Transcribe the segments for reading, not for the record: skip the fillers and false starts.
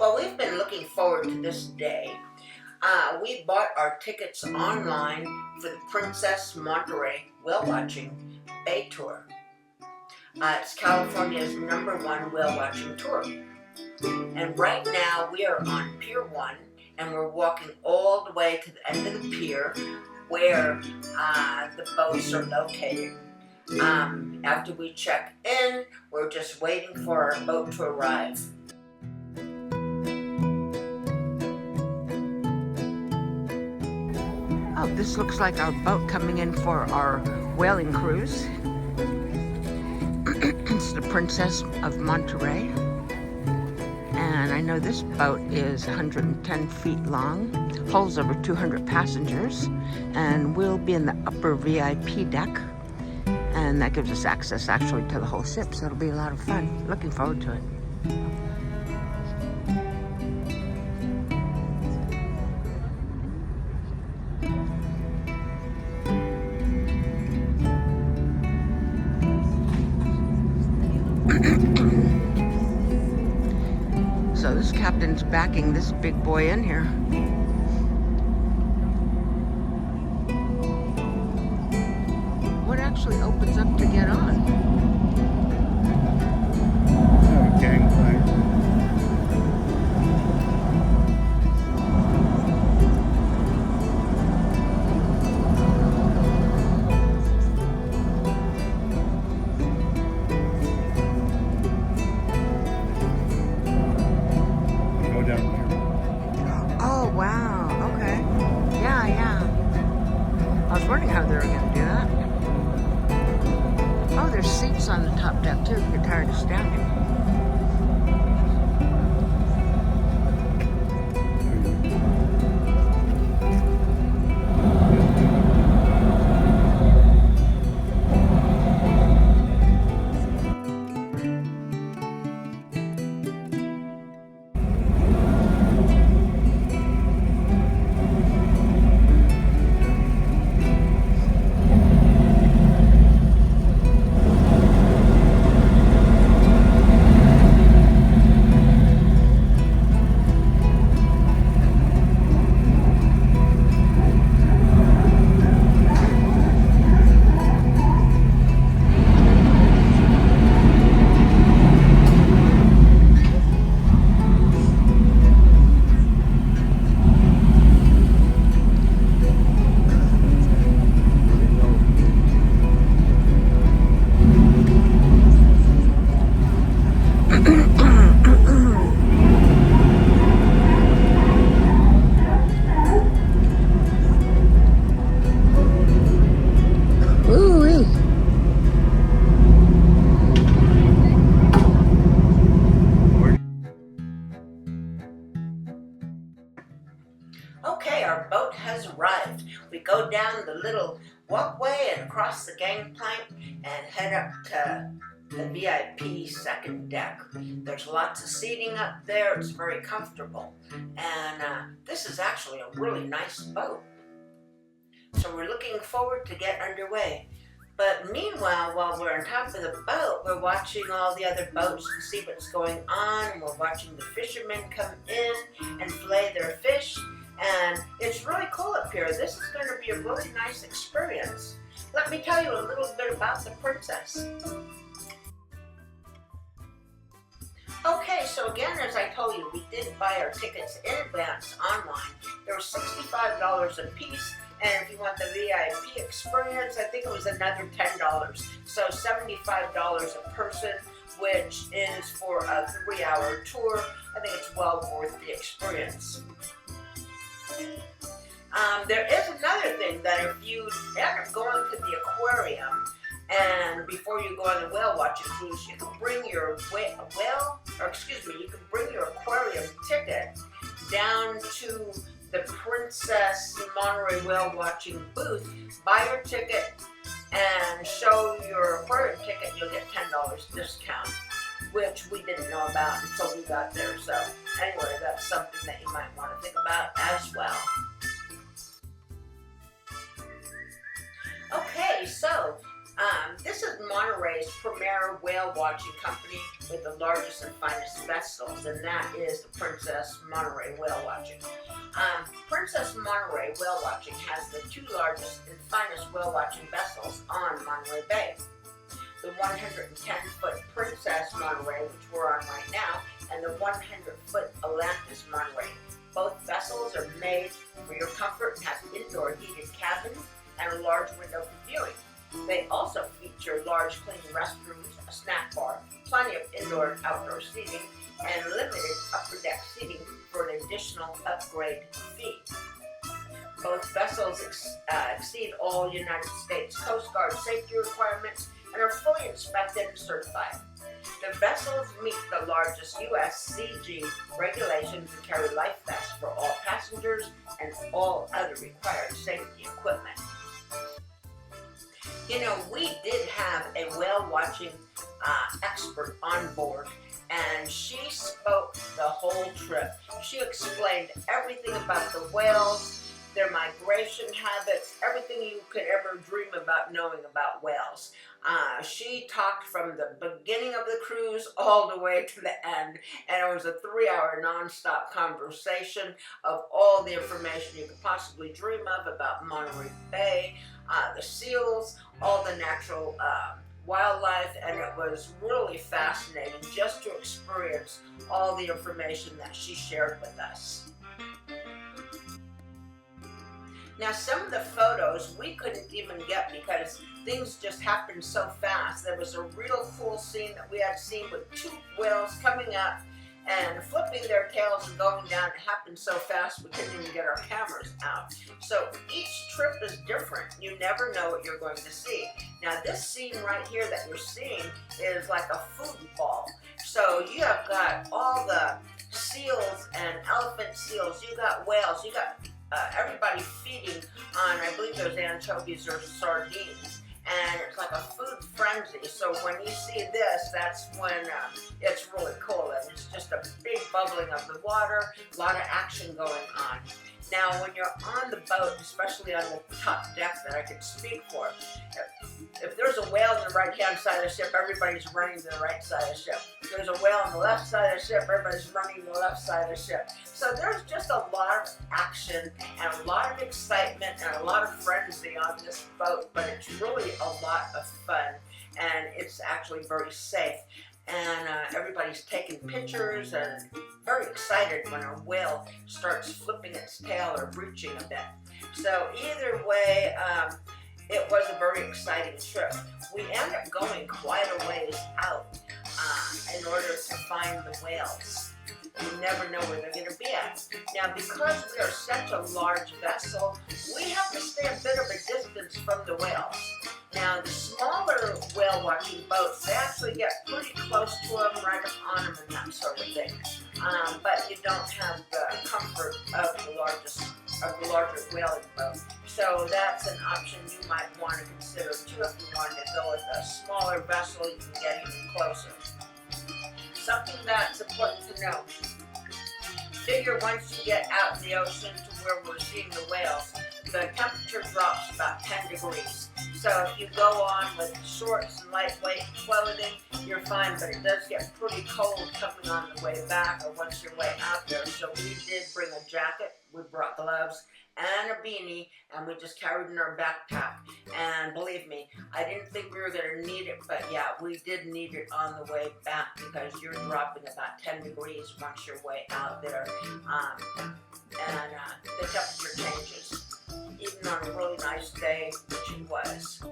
Well, we've been looking forward to this day. We bought our tickets online for the Princess Monterey Whale Watching Bay Tour. It's California's #1 whale watching tour. And right now we are on Pier 1 and we're walking all the way to the end of the pier where the boats are located. After we check in, we're just waiting for our boat to arrive. Oh, this looks like our boat coming in for our whaling cruise. It's the Princess of Monterey. And I know this boat is 110 feet long, holds over 200 passengers, and we'll be in the upper VIP deck. And that gives us access actually to the whole ship, so it'll be a lot of fun. Looking forward to it. So this captain's backing this big boy in here. What actually opens up to get on? Oh, gangplank. Oh, wow. Okay. Yeah. I was wondering how they were going to do that. Oh, there's seats on the top deck, too, if you get tired of standing. Okay, our boat has arrived. We go down the little walkway and across the gangplank and head up to the VIP second deck. There's lots of seating up there. It's very comfortable. And this is actually a really nice boat. So we're looking forward to get underway. But meanwhile, while we're on top of the boat, we're watching all the other boats to see what's going on. And we're watching the fishermen come in and fillet their fish. And it's really cool up here. This is going to be a really nice experience. Let me tell you a little bit about the Princess. Okay, so again, as I told you, we did buy our tickets in advance online. They were $65 a piece, and if you want the VIP experience, I think it was another $10. So $75 a person, which is for a 3-hour tour. I think it's well worth the experience. There is another thing that if you end up going to the aquarium and before you go on the whale watching cruise, you can bring your you can bring your aquarium ticket down to the Princess Monterey Whale Watching booth, buy your ticket and show your aquarium ticket, you'll get $10 discount, which we didn't know about until we got there. So anyway, that's something that you might want to think about as well. Okay, so This is Monterey's premier whale watching company with the largest and finest vessels, and that is the Princess Monterey Whale Watching. Princess Monterey Whale Watching has the two largest and finest whale watching vessels on Monterey Bay. The 110-foot Princess Monterey, which we're on right now, and the 100-foot Atlantis Monterey. Both vessels are made for your comfort and have indoor heated cabins and a large window for viewing. They also feature large clean restrooms, a snack bar, plenty of indoor and outdoor seating, and limited upper deck seating for an additional upgrade fee. Both vessels exceed all United States Coast Guard safety requirements and are fully inspected and certified. The vessels meet the largest U.S. CG regulations and carry life vests for all passengers and all other required safety equipment. You know, we did have a whale watching expert on board, and she spoke the whole trip. She explained everything about the whales, their migration habits, everything you could ever dream about knowing about whales. She talked from the beginning of the cruise all the way to the end, and it was a 3-hour non-stop conversation of all the information you could possibly dream of about Monterey Bay, the seals, all the natural wildlife, and it was really fascinating just to experience all the information that she shared with us. Now, some of the photos we couldn't even get because things just happened so fast. There was a real cool scene that we had seen with two whales coming up and flipping their tails and going down. It happened so fast we couldn't even get our cameras out. So each trip is different. You never know what you're going to see. Now, this scene right here that you're seeing is like a food ball. So you have got all the seals and elephant seals. You got whales. You got everybody feeding on, I believe those anchovies or sardines, and it's like a food frenzy. So when you see this, that's when it's really cool, and it's just a big bubbling of the water, a lot of action going on. Now, when you're on the boat, especially on the top deck that I can speak for, if there's a whale on the right-hand side of the ship, everybody's running to the right side of the ship. If there's a whale on the left side of the ship, everybody's running to the left side of the ship. So there's just a lot of action and a lot of excitement and a lot of frenzy on this boat, but it's really a lot of fun, and it's actually very safe. And everybody's taking pictures and very excited when a whale starts flipping its tail or breaching a bit. So either way, it was a very exciting trip. We ended up going quite a ways out in order to find the whales. You never know where they're going to be at. Now, because we are such a large vessel, we have to stay a bit of a distance from the whales. Now, the smaller whale watching boats, they actually get pretty close to them, right up on them and that sort of thing. But you don't have the comfort of the larger whaling boat. So that's an option you might want to consider too if you wanted to go with a smaller vessel. You can get even closer. Something that's important to know. Figure once you get out in the ocean to where we're seeing the whales, the temperature drops about 10 degrees. So if you go on with shorts and lightweight clothing, you're fine, but it does get pretty cold coming on the way back or once you're way out there. So we did bring a jacket, we brought gloves, and a beanie, and we just carried in our backpack. And believe me, I didn't think we were going to need it, but yeah, we did need it on the way back because you're dropping about 10 degrees once you're way out there. And the temperature changes, even on a really nice day, which it was.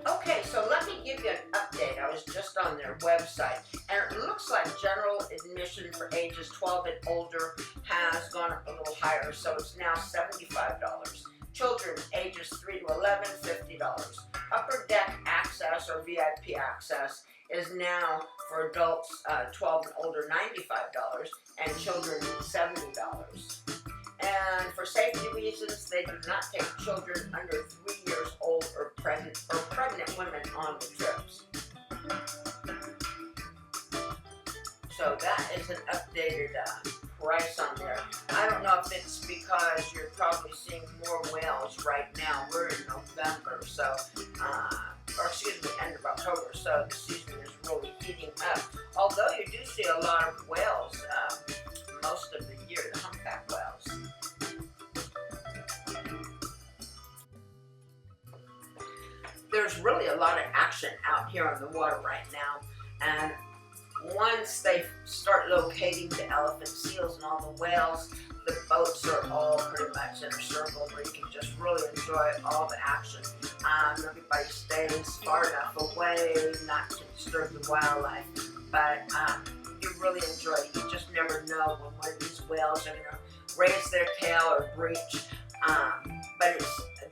Okay, so let me give you an update. I was just on their website, and it looks like general admission for ages 12 and older has gone up a little higher, so it's now $75. Children ages 3 to 11, $50. Upper deck access or VIP access is now for adults 12 and older $95 and children $70. And for safety reasons, they do not take children under 3 years old or pregnant women on the trips. So that is an updated price on there. I I don't know if it's because you're probably seeing more whales right now. We're in November, so, or excuse me, end of October, so the season is really heating up. Although you do see a lot of whales most of the year, the humpback whales. There's really a lot of action out here on the water right now, and once they start locating the elephant seals and all the whales, the boats are all pretty much in a circle where you can just really enjoy all the action. Everybody stays far enough away not to disturb the wildlife, but you really enjoy it. You just never know when one of these whales are going to raise their tail or breach, but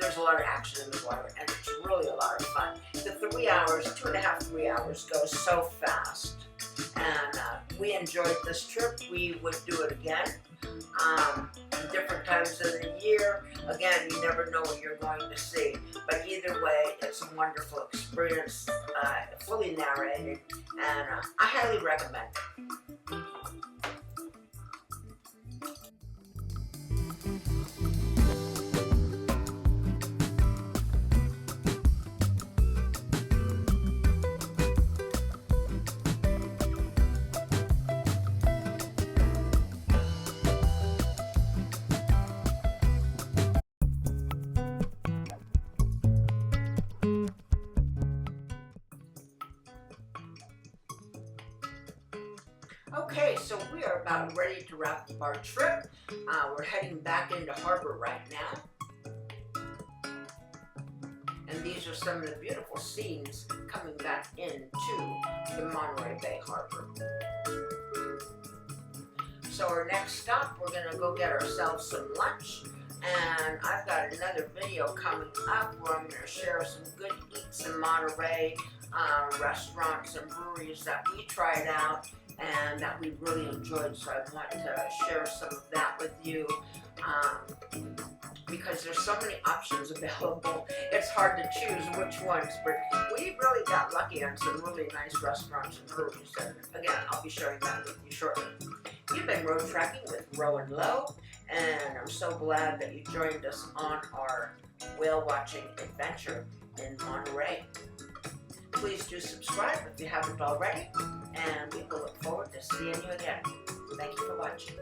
there's a lot of action in the water, and it's really a lot of fun. The 3 hours, 2.5, 3 hours goes so fast. And we enjoyed this trip. We would do it again. Different times of the year. Again, you never know what you're going to see. But either way, it's a wonderful experience, fully narrated, and I highly recommend it. Okay, so we are about ready to wrap up our trip. We're heading back into harbor right now. And these are some of the beautiful scenes coming back into the Monterey Bay harbor. So our next stop, we're gonna go get ourselves some lunch. And I've got another video coming up where I'm gonna share some good eats in Monterey, restaurants and breweries that we tried out and that we really enjoyed, so I want to share some of that with you because there's so many options available. It's hard to choose which ones, but we really got lucky on some really nice restaurants and breweries, and again, I'll be sharing that with you shortly. You've been road trekking with Ro and Lo, and I'm so glad that you joined us on our whale watching adventure in Monterey. Please do subscribe if you haven't already, and we will look forward to seeing you again. Thank you for watching.